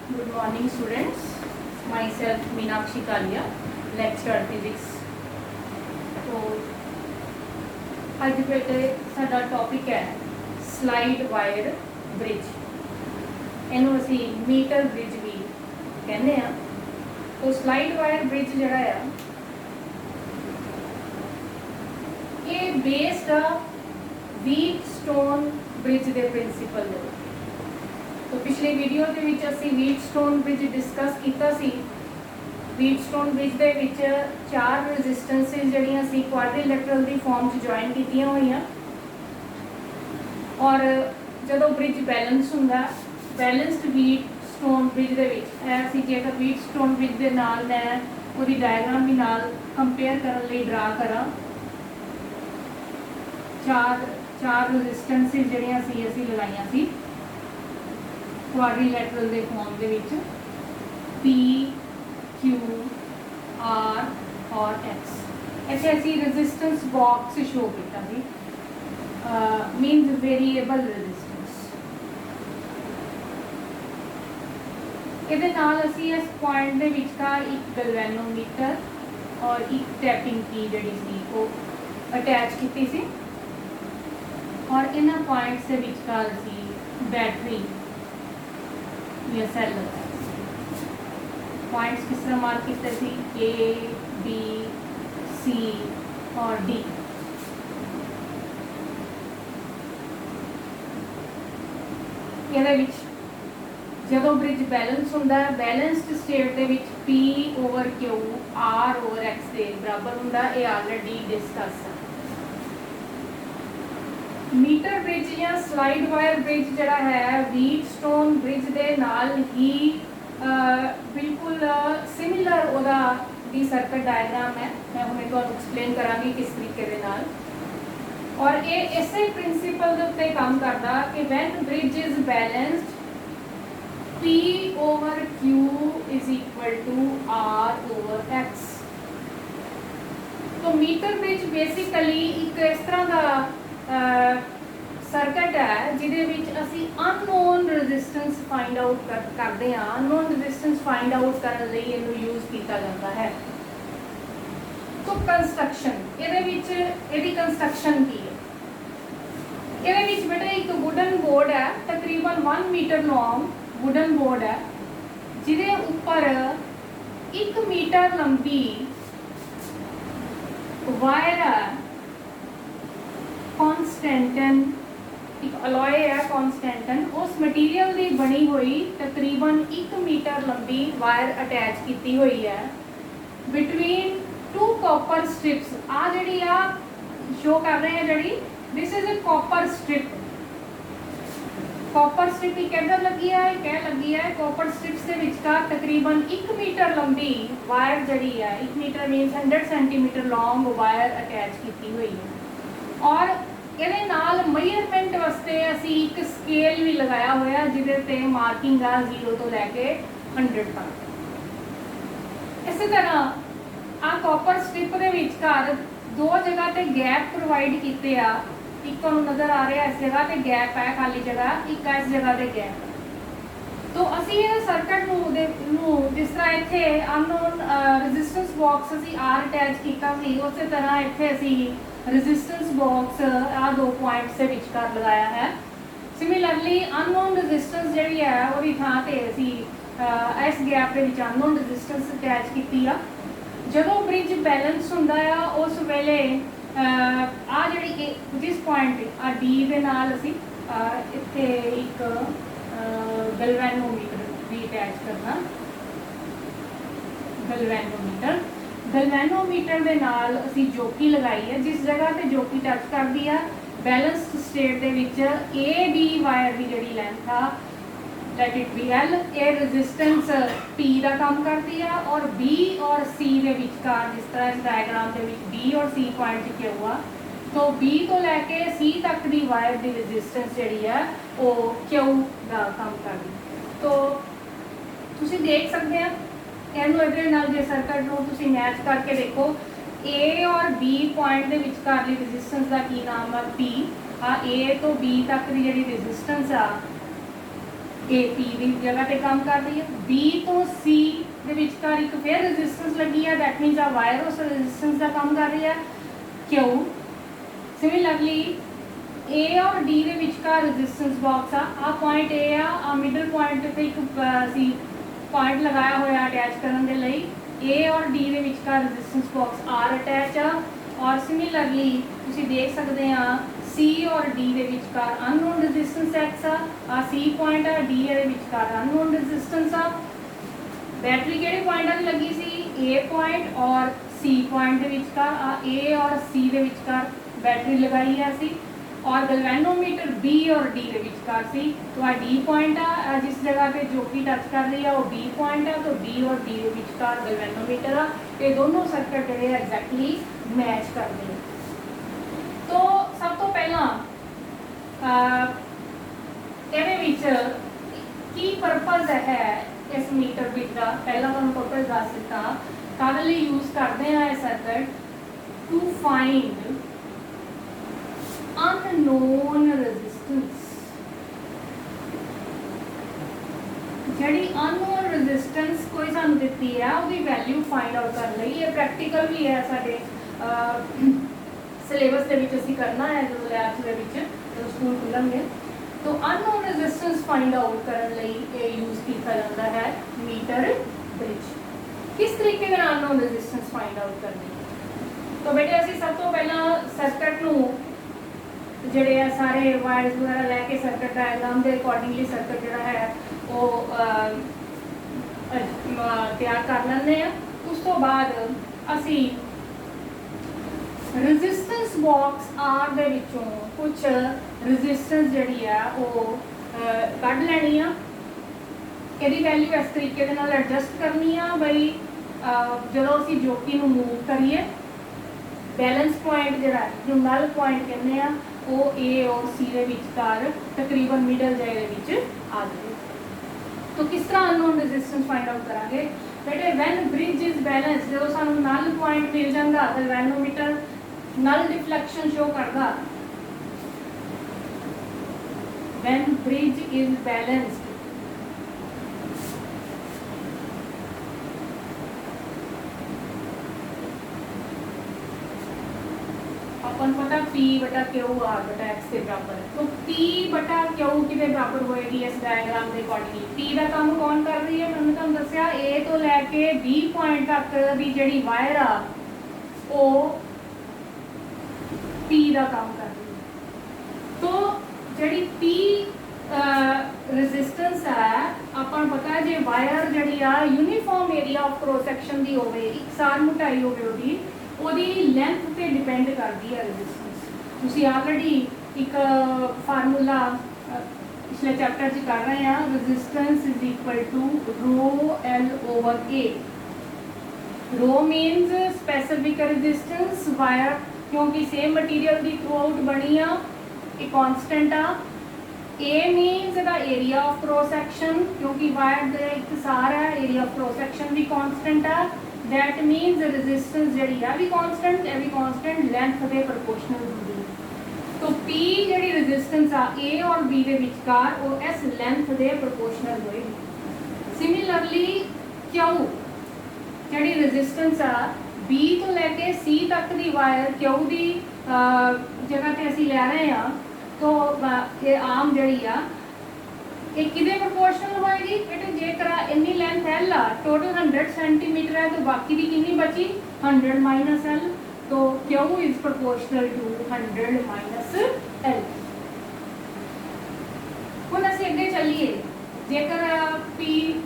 Good morning, students. Myself Meenakshi Kalia, lecturer physics. तो आज बेटे साडा टॉपिक है स्लाइड वायर ब्रिज। इनू असी मीटर ब्रिज भी कहने आ। तो स्लाइड वायर ब्रिज जड़ा है ये बेस्ड आ व्हीटस्टोन ब्रिज के प्रिंसीपल दे। तो पिछले वीडियो के विच असी व्हीटस्टोन ब्रिज डिस्कस किया सी। व्हीटस्टोन ब्रिज दे विच 4 रेजिस्टेंसिस जड़ियां सी क्वाड्रिलैटरल दी फॉर्म च जॉइन कीतियां होईयां और जदों ब्रिज बैलेंस हुंदा बैलेंस्ड व्हीटस्टोन ब्रिज दे विच है सी जेकर व्हीटस्टोन ब्रिज दे नाल मैं उहदी डायग्राम भी नाल कंपेयर करन लई ड्रा करां। चार रेजिस्टेंसिस जड़ियां सी असी लगाईयां सी क्वाड्रिलैटरल दे फॉर्म दे विच P, Q, R और X। ऐसे ऐसी रेजिस्टेंस बॉक्स शो किया सी मीन्स वेरिएबल रेजिस्टेंस। इहदे नाल असी इस पॉइंट दे विचकार एक गैल्वेनोमीटर और एक टैपिंग की जिहड़ी सी वो अटैच कीती सी और इन्हां पॉइंट्स दे विचकार असी बैटरी या सेल पॉइंट्स किस तरह मार्क किए थे A, B, C और D। जदों ब्रिज बैलेंस हुंदा है बैलेंस्ड स्टेट दे विच P over Q R over X के बराबर हुंदा। ये ऑलरेडी डिस्कस है। मीटर ब्रिज या स्लाइड वायर ब्रिज जड़ा है व्हीटस्टोन ब्रिज दे नाल ही बिल्कुल सिमिलर ओदा दी सर्किट डायग्राम है। मैं हुणे तुहानूं एक्सप्लेन करांगी किस तरीके दे नाल और ये इसे प्रिंसीपल दे उत्ते काम करदा कि when bridge is balanced P over Q is equal to R over X। तो मीटर ब्रिज बेसिकली एक इस तरह का सर्किट है जिहदे विच असी अननोन रेजिस्टेंस फाइंड आउट करते हैं। अननोन रेजिस्टेंस फाइंड आउट करने लई इहनूं यूज किया जाता है। तो कंस्ट्रक्शन इहदे विच इहदी कंस्ट्रक्शन की है। इहदे विच बेटा एक वुडन बोर्ड है तकरीबन 1 मीटर लॉन्ग वुडन बोर्ड है जिहदे उपर 1 मीटर लंबी वायर है कॉन्स्टेंटन एक अलॉय है कॉन्स्टेंटन उस मटीरियल की बनी हुई तकरीबन 1 मीटर लंबी वायर अटैच की हुई है बिटवीन 2 कॉपर स्ट्रिप्स। आ जी आ शो कर रहे हैं जी this is a copper strip. Copper strip एक इधर लगी है एक लगी है। कॉपर स्ट्रिप्स के विचकार तकरीबन 1 मीटर लंबी वायर जी है 1 metre means 100 centimetre long wire attach की हुई है और ਇਹਦੇ ਨਾਲ मेजरमेंट वास्ते असी एक स्केल भी लगाया होया जिहदे ते मार्किंग आ 0 तो लैके 100 तक। इस तरह आ कॉपर स्ट्रिप के विचकार 2 जगह ते गैप प्रोवाइड कीते आ। एक तुहानूं नज़र आ रहा इस जगह ते गैप है खाली जगह एक इस जगह ते गैप। तो असी इस सर्किट नूं जिस तरह इत्थे अननोन रेजिस्टेंस बॉक्स असी आर अटैच किया सी उस तरह इत्थे असी रेजिस्टेंस बॉक्स आ 2 पॉइंट्स के विचकार लगाया है। सिमिलरली अननोन रेजिस्टेंस जी है वो थां ते असी इस गैप के विच अननोन रेजिस्टेंस अटैच की आ। जदों ब्रिज बैलेंस हुंदा आ उस वेले आ जी जिस पॉइंट आ डी दे नाल असी इत्थे एक गैल्वेनोमीटर भी अटैच करना। गैल्वेनोमीटर दे नाल असी जोकी लगाई है जिस जगह ते जोकी टच करती है बैलेंस्ड स्टेट दे विच ए बी वायर की जिहड़ी लेंथ आ लेट इट बी एल ए रेजिस्टेंस P का काम करती है और B और C के विचकार जिस तरह इस डायग्राम के विच B और C पॉइंट लिखे हुआ तो B तो लैके C तक की वायर की रेजिस्टेंस जी है वो Q का काम करती। तो तुसीं देख सकते हैं इहनूं इहदे नाल जे सर्किट नूं तुसीं मैच करके देखो ए और बी पॉइंट के विचकारली रेजिस्टेंस का की नाम है P। आ ए तो बी तक की जिहड़ी रेजिस्टेंस आ ए पी की जगह पे काम कर रही है। बी तो सी ਦੇ ਵਿਚਕਾਰ ਇੱਕ ਫਿਰ ਰੈਜ਼ਿਸਟੈਂਸ ਲੱਗੀ ਹੈ, ਦੈਟ ਮੀਨਸ ਆ ਵਾਇਰ ਉਸ ਰੈਜ਼ਿਸਟੈਂਸ ਦਾ ਕੰਮ ਕਰ ਰਹੀ ਹੈ ਕਿਉਂ। ਸਿਮਿਲਰਲੀ ए और डी ਦੇ ਵਿਚਕਾਰ ਰੈਜ਼ਿਸਟੈਂਸ ਬਾਕਸ ਆ ਪੁਆਇੰਟ ए ਆ ਮਿਡਲ ਪੁਆਇੰਟ ਤੇ ਇੱਕ ਸੀ ਪੁਆਇੰਟ ਲਗਾਇਆ ਹੋਇਆ ਅਟੈਚ ਕਰਨ ਦੇ ਲਈ। ए और डी ਦੇ ਵਿਚਕਾਰ ਰੈਜ਼ਿਸਟੈਂਸ ਬਾਕਸ ਆਰ ਅਟੈਚ ਆ ਔਰ ਸਿਮਿਲਰਲੀ ਤੁਸੀਂ ਦੇਖ ਸਕਦੇ ਆ C और D ਦੇ ਵਿਚਕਾਰ ਅਨਨੋਨ ਰੈਜ਼ਿਸਟੈਂਸ X ਆ C ਪੁਆਇੰਟ ਆ D ਦੇ ਵਿਚਕਾਰ ਅਨਨੋਨ ਰੈਜ਼ਿਸਟੈਂਸ ਆ। बैटरी ਕਿਹੜੇ ਪੁਆਇੰਟਾਂ ਤੇ ਲੱਗੀ ਸੀ A ਪੁਆਇੰਟ ਔਰ C ਪੁਆਇੰਟ ਦੇ ਵਿਚਕਾਰ ਆ A ਔਰ C ਦੇ ਵਿਚਕਾਰ ਬੈਟਰੀ ਲਗਾਈ ਹੈ ਅਸੀਂ ਔਰ ਗਲਵੈਨੋਮੀਟਰ B और D ਦੇ ਵਿਚਕਾਰ ਸੀ। तो आ D ਪੁਆਇੰਟ ਆ ਜਿਸ ਜਗ੍ਹਾ ਤੇ ਜੋ ਕਿ ਟੱਚ ਕਰ ਰਹੀ ਆ ਉਹ B ਪੁਆਇੰਟ ਆ। तो B और D ਦੇ ਵਿਚਕਾਰ ਗਲਵੈਨੋਮੀਟਰ ਆ। ਇਹ ਦੋਨੋਂ ਸਰਕਟ ਜਿਹੜੇ ਐਗਜ਼ੈਕਟਲੀ ਮੈਚ ਕਰਦੇ ਆ। तो ਸਭ ਤੋਂ ਪਹਿਲਾਂ ਇਹਦੇ ਵਿੱਚ ਕੀ ਪਰਪਸ ਹੈ इस मीटर बिट का पहला तो पर्पज दस दिता काहदे लई यूज करते हैं ये circuit to find unknown resistance. जिहड़ी अननोन रेजिस्टेंस कोई सानू दित्ती है उसकी वैल्यू फाइंड आउट करने लई ये प्रैक्टिकल भी है साडे सिलेबस दे विच असीं करना है जो लैब्स दे विच जो स्कूल खुलणगे। तो अननोन रेजिस्टेंस फाइंड आउट करने लिए यूज किया जाता है मीटर ब्रिज। किस तरीके के अननोन रेजिस्टेंस फाइंड आउट करनी। तो बेटे असीं सब तो पहला सर्किट नूं जिहड़े आ सारे वायर्स वगैरह लैके सर्किट डायग्राम के अकॉर्डिंगली सर्किट जिहड़ा है वो तैयार कर लैंदे आ। उस तो बाद असीं रेजिस्टेंस बॉक्स आर दे विचों कुछ रेजिस्टेंस जिहड़ी है वो कढ लैनी आ। इहदी वैल्यू इस तरीके दे नाल एडजस्ट करनी आ बई जदों असीं जोकी नूं मूव करिए बैलेंस पॉइंट जिहड़ा जो नल पॉइंट कहने आ वो ए और सी दे विचकार तकरीबन मिडल जे दे विच आ जाए। तो किस तरह अननोन रेजिस्टेंस फाइंड आउट करांगे बेटे वैन ब्रिज इज बैलेंस जो सानू नल पॉइंट मिल जांदा गैल्वेनोमीटर नल डिफ्लेक्शन शो करदा when bridge is balanced अपन पता P बटा Q R बटा X के बराबर है। तो P बटा Q कितने बराबर होएगी इस डायग्राम के अकॉर्डिंगली। P का काम कौन कर रही है मैंने तुहानू दस्सिया A तो लैके B पॉइंट तक दी जिहड़ी वायर आ वो P का काम कर रही है। तो जिहड़ी P रेजिस्टेंस है अपन पता है जे वायर जिहड़ी आ uniform area of cross section दी होवे एकसार मोटाई होवे ओदी लेंथ पे डिपेंड करती है रेजिस्टेंस। तुसीं ऑलरेडी एक फार्मूला पिछले चैप्टर च कर रहे हैं resistance is equal to rho L over A. Rho means specific resistance wire क्योंकि सेम मटीरियल की थ्रू आउट बनी आ ये कॉन्स्टेंट आ। A means the area of cross section क्योंकि वायर दे एकसार है एरिया ऑफ क्रॉस सेक्शन भी कॉन्स्टेंट है। दैट मीनस रेजिस्टेंस जिहड़ी है भी कॉन्स्टेंट है भी कॉन्स्टेंट लेंथ के प्रोपोर्शनल होंदी है। तो P जिहड़ी रेजिस्टेंस आ A और B के विचकार वो इस लेंथ के प्रोपोर्शनल होएगी। सिमिलरली Q जिहड़ी रेजिस्टेंस आ B तो लैके C तक दी वायर Q दी जगह ते असीं लै रहे हैं तो ये आम जिहड़ी आ ये किदे प्रोपोर्शनल होएगी बेटे जेकर इन्नी लेंथ L आ टोटल 100 सेंटीमीटर है तो बाकी दी कितनी बची 100 माइनस L। तो Q is proportional to 100 minus L। हुण असीं अगे चलीए जेकर P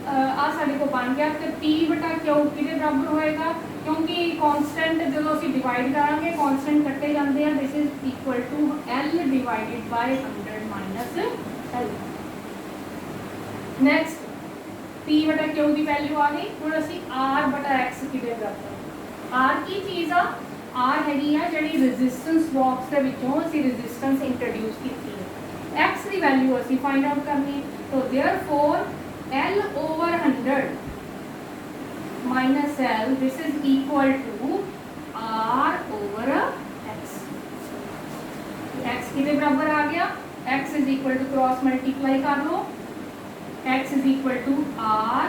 आ साडे को बन गया तो P बटा Q किदे बराबर होएगा क्योंकि कांस्टेंट जो असीं डिवाइड करांगे कांस्टेंट कट्टे जांदे आ this is equal to L divided by 100 minus L। Next P बटा Q की वैल्यू आ गई। हुण असीं R बटा X किदे बराबर R की चीज़ आ R हैगी आ जिहड़ी रेजिस्टेंस बॉक्स दे विचों असीं रेजिस्टेंस इंट्रोड्यूस कीती है X की वैल्यू असीं फाइंड आउट करनी है। तो therefore L over 100 minus L this is equal to R over X। X किदे बराबर आ गया X is equal to cross multiply कर लो x is equal to r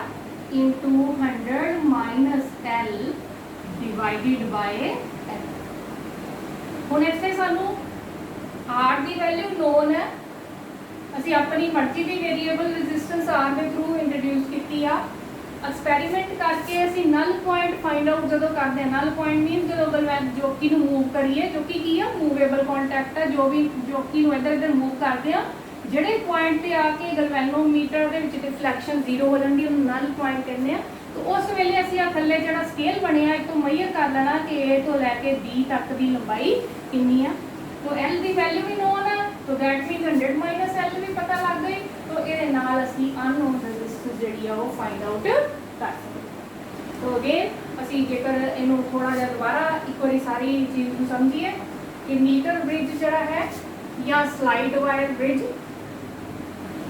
into 100 minus l divided by l। हुण इत्थे सानू r की वैल्यू नोन है, ਅਸੀਂ अपनी मर्जी की वेरीएबल रेजिस्टेंस r के थ्रू इंट्रोड्यूस की आ। एक्सपैरीमेंट करके ਅਸੀਂ नल पॉइंट फाइंड आउट जो करते हैं, नल पॉइंट मीन जो जोकी मूव करिए, जोकी की है मूवेबल कॉन्टैक्ट है, जो भी जोकी इधर इधर मूव करते हैं ਜਿਹੜੇ पॉइंट पर आके गलवैनोमीटर के डिफ्लैक्शन जीरो हो जाती है नल पॉइंट कहते हैं। तो उस वेले ਅਸੀਂ थले जो स्केल बनया एक तो मैयर कर लेना कि ए तो लैके बी तक की लंबाई कितनी है। तो एल की वैल्यू भी नोन है, तो दैट मीन 100 माइनस एल भी पता लग गई। तो ये असी अननोन रजिस्टेंस जी फाइंड आउट कर सकते। तो अगेन असी जेकर इनू थोड़ा जिहा दोबारा एक बार सारी चीज़ को समझिए कि मीटर ब्रिज जरा है या स्लाइड वायर ब्रिज,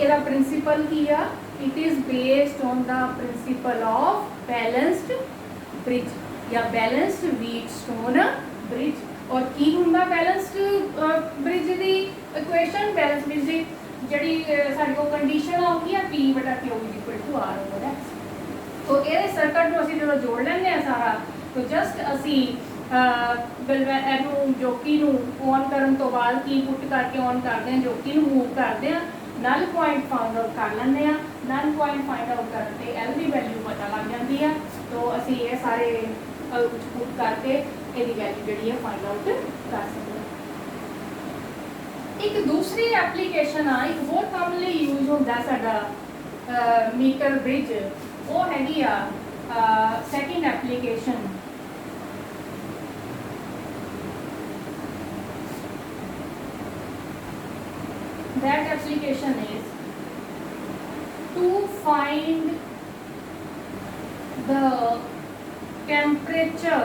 इसका प्रिंसीपल की है, it is based on the principle of balanced bridge या बैलेंस्ड व्हीटस्टोन ब्रिज। और की हुंदा बैलेंस्ड ब्रिज की इक्वेशन, बैलेंस ब्रिज की जी साड़ी को कंडीशन आऊगी है पी बटा Q equal to R over X. तो ये सर्कट को असीं जो जोड़ लेंगे सारा, तो जस्ट असी जोकी ऑन करने तो बाद की पुट करके ऑन करते हैं, जोकी मूव करते हैं, नल पॉइंट फाइंड आउट कर लेंगे हैं। नल पॉइंट फाइंड आउट करते एल की वैल्यू पता लग जाती है। तो असी ये सारे पुट करके ਇਹਦੀ वैल्यू जी फाइंड आउट कर सकते हैं। एक दूसरी एप्लीकेशन आ, एक होर काम लिए यूज होता साडा मीटर ब्रिज, वो हैगी आ second application. That application is to find the temperature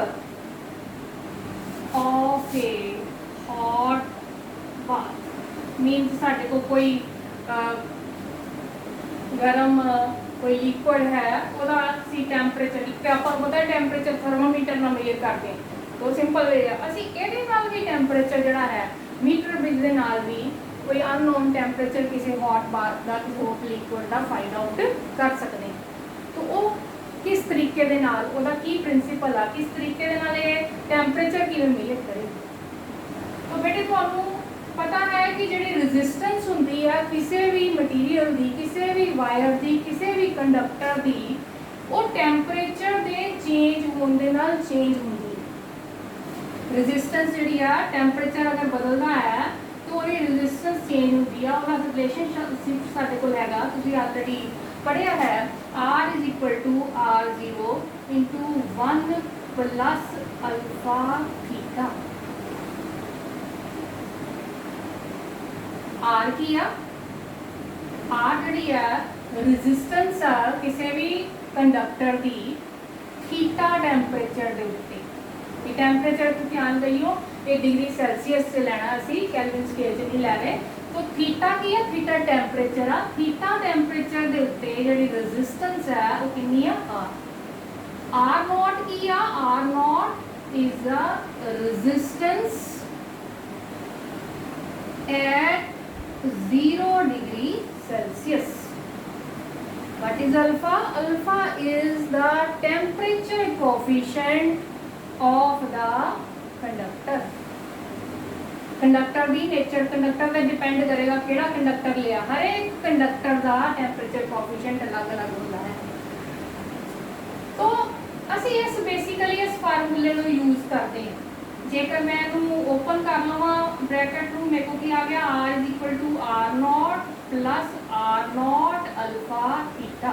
of a hot bath. Means साढ़े को कोई गर्म कोई लिक्विड है वह टैंपरेचर एक आप पता है टैंपरेचर थर्मोमीटर ना मेजर करते हैं। तो सिंपल वे है असी ये भी टैंपरेचर जोड़ा है मीटर ब्रिज के नाल भी कोई अननोन टैंपरेचर किसी हॉट बाथ का किसी हॉट लिक्विड का फाइंड आउट कर सकते हैं। तो वो किस तरीके दे नाल ओदा की प्रिंसीपल आ, किस तरीके दे नाल ये टैंपरेचर किवें मेजर करे। तो बेटे तुहानू पता है कि जिहड़ी रेजिस्टेंस हुंदी है किसी भी मटीरियल की, किसी भी वायर की, किसी भी कंडक्टर की, वो टैंपरेचर के चेंज होने दे नाल चेंज हुंदी है। रेजिस्टेंस जिहड़ी आ टैंपरेचर अगर बदलता है तो वो रेजिस्टेंस चेंज होती है। उसका रिलेशनशिप साडे कोल हैगा, तुसीं ऑलरेडी पढ़िया है, R is equal to R0 into 1 plus alpha theta. R की आ R जी है रेजिस्टेंस किसी भी कंडक्टर की थीटा टैंपरेचर के उत्ते। ये टैंपरेचर तो ध्यान दईओ ये डिग्री सैल्सीयस से लेना, असी कैल्विन स्केल से नहीं लै रहे। तो थीटा की है, थीटा टैंपरेचर आ, थीटा टैंपरेचर के उत्ते जिहड़ी रेजिस्टेंस है वो कितनी है आर नॉट की आ। R naught is the resistance at 0 degree Celsius. What is alpha? Alpha is the temperature coefficient of the conductor. Conductor की नेचर कंडक्टर पर डिपेंड करेगा केड़ा कंडक्टर लिया, हर एक कंडक्टर का टैंपरेचर कोएफिशिएंट अलग अलग होता है। तो असी इस बेसिकली इस फार्मूले को यूज करते हैं। जेकर मैं इनू ओपन कर लवा ब्रैकेट नू, मेरे को की आ गया R is equal to R naught plus R naught alpha theta.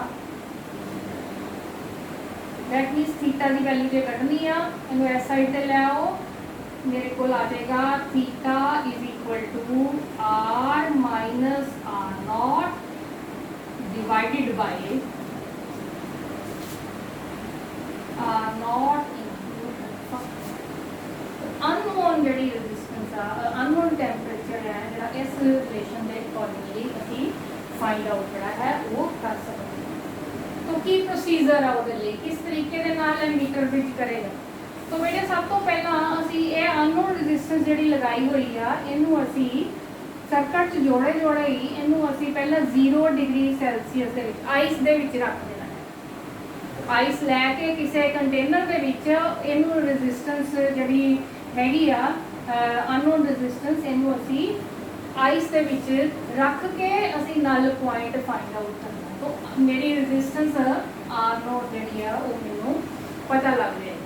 That means theta की वैल्यू जो कढ़नी आ इनू इस साइड से ले आओ, मेरे को आ जाएगा theta is equal to R minus R naught divided by R naught unknown जी रेजिस्टेंस अननोन टैंपरेचर है जोड़ा इस रिलेशन के अकॉर्डिंगली असी फाइंड आउट जोड़ा है वो कर सकते हैं। तो की प्रोसीजर है वो किस तरीके के नाल मीटर ब्रिज करेगा। तो बेटे सब तो पहला असी ये अननोन रेजिस्टेंस जी लगाई हुई आ इनू असी ਸਰਕਟ 'ਚ ਜੋੜੇ ਜੋੜੇ ਹੀ ਇਹਨੂੰ ਅਸੀਂ ਪਹਿਲਾਂ 0 ਡਿਗਰੀ ਸੈਲਸੀਅਸ ਦੇ ਵਿੱਚ ਆਈਸ ਦੇ ਵਿੱਚ ਰੱਖ ਦੇਣਾ ਹੈ। ਆਈਸ ਲੈ ਕੇ ਕਿਸੇ ਕੰਟੇਨਰ ਦੇ ਵਿੱਚ ਇਹਨੂੰ ਰੈਜ਼ਿਸਟੈਂਸ ਜਿਹੜੀ ਹੈਗੀ ਆ ਅਨਨੋਨ ਰੈਜ਼ਿਸਟੈਂਸ, ਇਹਨੂੰ ਅਸੀਂ ਆਈਸ ਦੇ ਵਿੱਚ ਰੱਖ ਕੇ ਅਸੀਂ ਨਲ ਪੁਆਇੰਟ ਫਾइंड आउट करना। तो मेरी रेजिस्टेंस आर नॉट जी है वो मैनू पता लग जाए।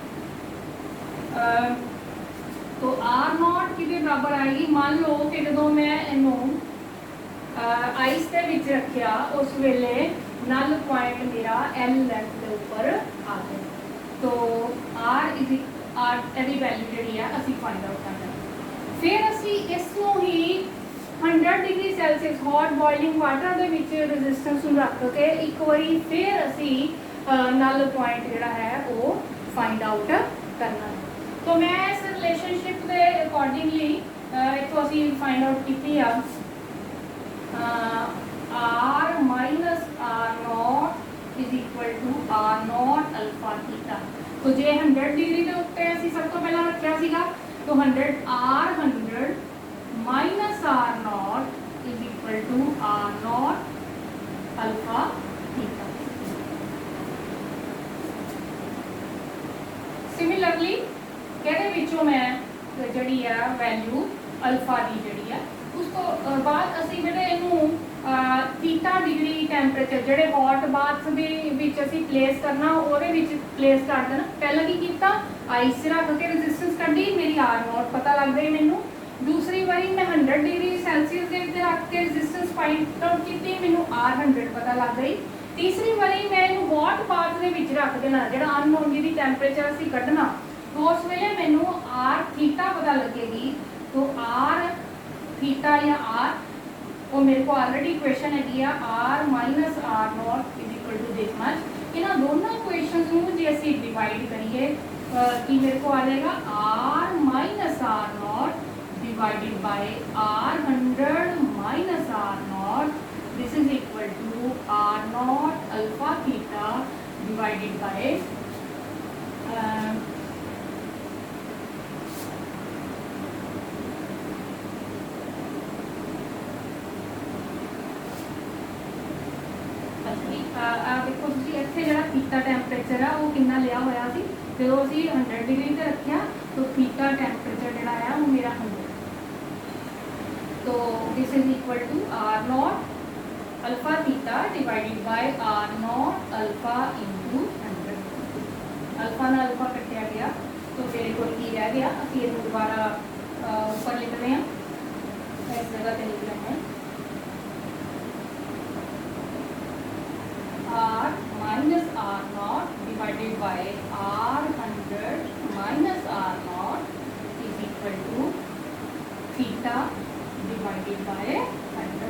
तो आर नॉट कि बराबर आएगी, मान लो कि जो मैं इनू आइस के विच रखिया उस वेले नल पॉइंट मेरा एल लेंथ के ऊपर आ गया। तो आर इज एदी वैल्यू जी है असी फाइंड आउट करना। फिर असी इसनों ही 100 डिग्री सैलसीयस हॉट बॉइलिंग वाटर दे विच रेजिस्टेंस नूं रख के एक बारी फिर असी नल पॉइंट जिहड़ा है वो फाइंड आउट करना। तो मैं इस रिलेशनशिप के अकॉर्डिंगली इत्थों असी फाइंड आउट कीती आ R minus R naught is equal to R naught alpha theta. तो जे 100 डिग्री के उत्ते असी सब तो पहला रखा सीगा, तो 100 minus R naught is equal to R naught alpha theta. Similarly कहते विचों मैं जड़ी है वैल्यू अल्फा की जड़ी है उस तो बाद असी जेडे इनू थीटा डिग्री टैंपरेचर जेडे हॉट बाथ दे विच असी प्लेस करना ओहदे विच प्लेस कर देना। पहला की कीता आइस रख के रेजिस्टेंस कड्ढी, मेरी आर नॉट पता लग गई मैनू। दूसरी बारी मैं 100 डिग्री सैलसीयस के उत्ते रख के रेजिस्टेंस फाइंड आउट की, मैनू आर 100 पता लग गई। तीसरी बारी मैं इनू हॉट बाथ दे विच रख देना जिहड़ा अननोन जिहदी टैंपरेचर असी कढना, तो उस वेले मैनू आर थीटा पता लगेगी। तो आर थीटा या आर वो मेरे को ऑलरेडी इक्वेशन हैगी आ R minus R naught is equal to this much. इन्हां दोनों इक्वेशनस नूं जे असी डिवाइड करिए कि मेरे को आ जाएगा R minus R naught divided by r100 minus r0, this is equal to r0 alpha theta divided by देखो इतने जो थीटा टैंपरेचर है वो कितना लिया होया सी जो असी 100 डिग्री से रखा, तो थीटा टैंपरेचर जोड़ा है वो मेरा 100। तो this is equal to R naught alpha theta divided by R naught alpha into 100। Alpha ना अल्फा कटिया गया तो मेरे को की रह गया, असी इस दोबारा ऊपर लिख रहे हैं, इस जगह पे लिख रहे हैं R minus R naught divided by R 100 minus R naught is equal to theta divided by 100।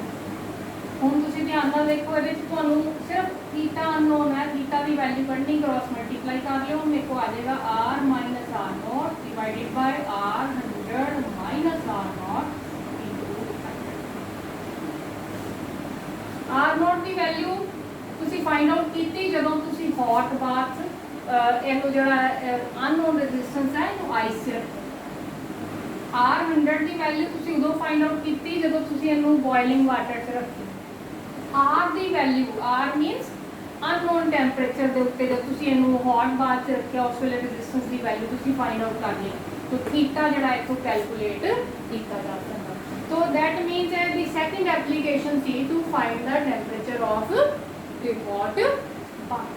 हुण तुसीं ध्यान नाल देखो, इहदे विच तुहानूं सिर्फ थीटा अननोन है, थीटा की वैल्यू कढनी, क्रॉस मल्टीप्लाई कर लियो, मेरे को आ जाएगा R minus R naught divided by R 100 minus R naught into 100। R naught की वैल्यू तुसीं फाइंड आउट कीती जदों तुसीं हॉट बाथ इहनूं जिहड़ा अननोन रेजिस्टेंस है इहनूं आइस च रखो। आर 100 की वैल्यू तुसीं उदों फाइंड आउट कीती जदों तुसीं इहनूं बॉइलिंग वाटर च रखी। आर की value R means unknown temperature के उत्ते जब तुसीं इहनूं हॉट बाथ च रखिया उस वेले रेजिस्टेंस की वैल्यू तुसीं फाइंड आउट कर ली, तो थीटा जिहड़ा इत्थों कैलकुलेट कीता जा सकदा। तो that means the second application सी to find the temperature of the hot bath.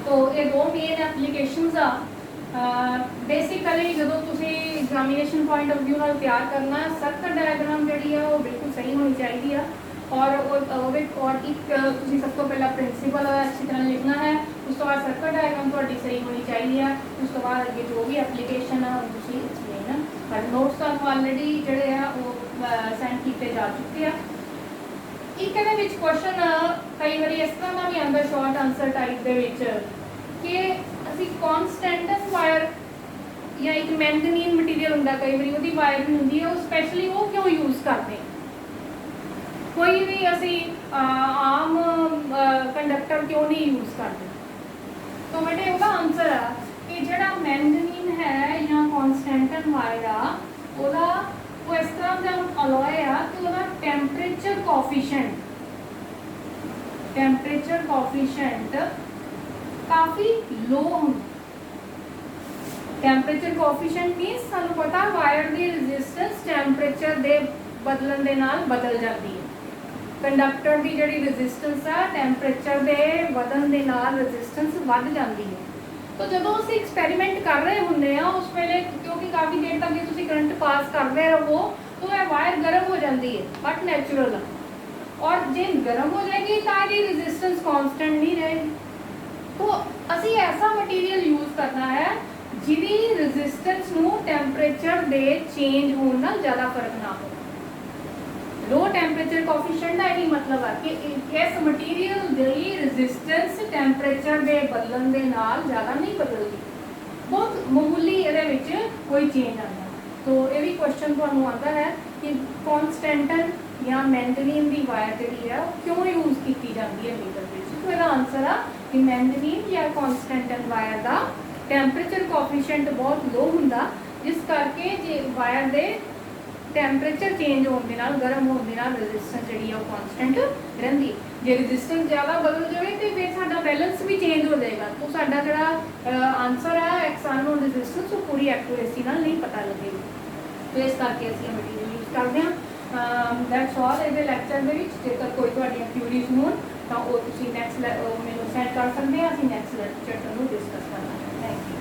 तो ये दो मेन एप्लीकेशंस आ। बेसिकली जो तुसीं एग्जामिनेशन पॉइंट ऑफ व्यू नाल तैयार करना, सर्किट डायग्राम जिहड़ी है वो बिल्कुल सही होनी चाहिए है, और एक तुसीं सब तो पहला प्रिंसीपल अच्छी तरह लिखना है, उस तो बाद सर्किट डायग्राम तुहाडी सही होनी चाहिए है, उस तो बाद अगे जो भी एप्लीकेशन है वो तुसीं अच्छी लेना। पर नोट्स तुहानूं ऑलरेडी जिहड़े आ वो सेंड किए जा चुके हैं। एक ਇਹਦੇ ਵਿੱਚ क्वेश्चन कई बार इस तरह का भी आंदा शॉर्ट आंसर टाइप ਦੇ ਵਿੱਚ कि ਅਸੀਂ कॉन्स्टेंटन वायर या एक मैंगनीन मटीरियल ਹੁੰਦਾ कई बार ਉਹਦੀ वायर भी ਹੁੰਦੀ है, वो स्पैशली वो क्यों यूज़ करते हैं। कोई भी असी आम कंडक्टर क्यों नहीं यूज़ करते। तो बेटे उसका आंसर है कि जोड़ा मैंगनीन है या कॉन्स्टेंटन वायर आ ਉਹ ਇਸ ਤਰ੍ਹਾਂ ਦਾ ਅਲੋਏ ਆ ਕਿ ਉਹਦਾ ਟੈਂਪਰੇਚਰ ਕੋਫੀਸ਼ੀਐਂਟ ਕਾਫੀ ਲੋ ਹੁੰਦਾ। ਟੈਂਪਰੇਚਰ ਕੋਫੀਸ਼ੀਐਂਟ ਮੀਨਸ ਸਾਨੂੰ ਪਤਾ ਵਾਇਰ ਦੀ ਰੈਜ਼ਿਸਟੈਂਸ ਟੈਂਪਰੇਚਰ ਦੇ ਬਦਲਣ ਦੇ ਨਾਲ ਬਦਲ ਜਾਂਦੀ ਹੈ। ਕੰਡਕਟਰ ਦੀ ਜਿਹੜੀ ਰੈਜ਼ਿਸਟੈਂਸ ਆ ਟੈਂਪਰੇਚਰ ਦੇ ਵਧਣ ਦੇ ਨਾਲ ਰੈਜ਼ਿਸਟੈਂਸ ਵੱਧ ਜਾਂਦੀ ਹੈ। ਤਾਂ ਜਦੋਂ ਅਸੀਂ ਐਕਸਪੈਰੀਮੈਂਟ ਕਰ ਰਹੇ ਹੁੰਦੇ ਆ ਉਸ ਵੇਲੇ ਕਿਉਂਕਿ ਕਾਫੀ ਦੇਰ ਤੱਕ ਜੇ ਤੁਸੀਂ ਕਰੰਟ ਪਾਸ ਕਰਦੇ ਰਹੋ ਤਾਂ ਇਹ ਵਾਇਰ ਗਰਮ ਹੋ ਜਾਂਦੀ ਹੈ, ਬਟ ਨੈਚੁਰਲ ਆ। ਔਰ ਜੇ ਗਰਮ ਹੋ ਜਾਏਗੀ ਤਾਂ ਇਹਦੀ ਰੈਜ਼ਿਸਟੈਂਸ ਕਾਂਸਟੈਂਟ ਨਹੀਂ ਰਹੇਗੀ। तो ਅਸੀਂ ऐसा मटीरियल यूज करना है ਜਿਹਦੀ ਰੈਜ਼ਿਸਟੈਂਸ ਨੂੰ ਟੈਂਪਰੇਚਰ ਦੇ ਚੇਂਜ ਹੋਣ ਨਾਲ ਜ਼ਿਆਦਾ ਫਰਕ ਨਾ ਹੋਵੇ। ਲੋ ਟੈਂਪਰੇਚਰ ਕੋਫੀਸ਼ੀਐਂਟ ਦਾ ਇਹ ਮਤਲਬ ਹੈ ਕਿ ਇਸ ਮਟੀਰੀਅਲ ਦੀ ਰੈਜ਼ਿਸਟੈਂਸ ਟੈਂਪਰੇਚਰ ਦੇ ਬਦਲਣ ਦੇ ਨਾਲ ਜ਼ਿਆਦਾ ਨਹੀਂ ਬਦਲਦੀ, ਬਹੁਤ ਮਾਮੂਲੀ ਇਹਦੇ ਵਿੱਚ ਕੋਈ ਚੇਂਜ ਆਉਂਦਾ। तो ਇਹ ਵੀ ਕੁਐਸਚਨ ਤੁਹਾਨੂੰ ਆਉਂਦਾ ਹੈ ਕਿ ਕਨਸਟੈਂਟਨ ਜਾਂ ਮੈਂਗਨੀਨ ਦੀ ਵਾਇਰ ਜਿਹੜੀ ਹੈ ਉਹ ਕਿਉਂ ਯੂਜ਼ ਕੀਤੀ ਜਾਂਦੀ ਹੈ ਮੀਟਰ ਵਿੱਚ। तो ਇਹਦਾ ਆਨਸਰ ਆ ਕਿ ਮੈਂਗਨੀਨ ਜਾਂ ਕਨਸਟੈਂਟਨ ਵਾਇਰ ਦਾ ਟੈਂਪਰੇਚਰ ਕੋਫੀਸ਼ੀਐਂਟ ਬਹੁਤ ਲੋ ਹੁੰਦਾ, ਜਿਸ ਕਰਕੇ ਜੇ ਵਾਇਰ ਦੇ ਟੈਂਪਰੇਚਰ ਚੇਂਜ ਹੋਣ ਦੇ ਨਾਲ ਗਰਮ ਹੋਣ ਦੇ ਨਾਲ ਰੈਜ਼ਿਸਟੈਂਸ ਜਿਹੜੀ ਆ ਉਹ ਕਾਂਸਟੈਂਟ ਰਹਿੰਦੀ। ਜੇ ਰੈਜ਼ਿਸਟੈਂਸ ਜ਼ਿਆਦਾ ਬਦਲ ਜਾਵੇ ਤੇ ਫਿਰ ਸਾਡਾ ਬੈਲੈਂਸ ਵੀ ਚੇਂਜ ਹੋ ਜਾਏਗਾ। ਤਾਂ ਸਾਡਾ ਜਿਹੜਾ ਆਨਸਰ ਹੈ ਐਕਸ ਅਨਨੋਨ ਰੈਜ਼ਿਸਟੈਂਸ ਉਹ ਪੂਰੀ ਐਕੂਰੇਸੀ ਨਾਲ ਨਹੀਂ ਪਤਾ ਲੱਗੇਗੀ। तो इस करके ਅਸੀਂ ਮਟੀਰੀਅਲ ਯੂਜ਼ ਕਰਦੇ ਹਾਂ। ਦੈਟਸ ਆਲ ਇਹਦੇ ਲੈਕਚਰ ਦੇ ਵਿੱਚ। ਜੇਕਰ ਕੋਈ ਤੁਹਾਡੀਆਂ ਕਿਊਰੀਜ਼ ਹੋਣ ਤਾਂ ਉਹ ਤੁਸੀਂ ਨੈਕਸਟ ਮੈਨੂੰ ਸੈਂਡ ਕਰ ਸਕਦੇ ਆ, ਅਸੀਂ ਨੈਕਸਟ ਲੈਕਚਰ ਨੂੰ ਡਿਸਕਸ ਕਰਾਂਗੇ। Thank you.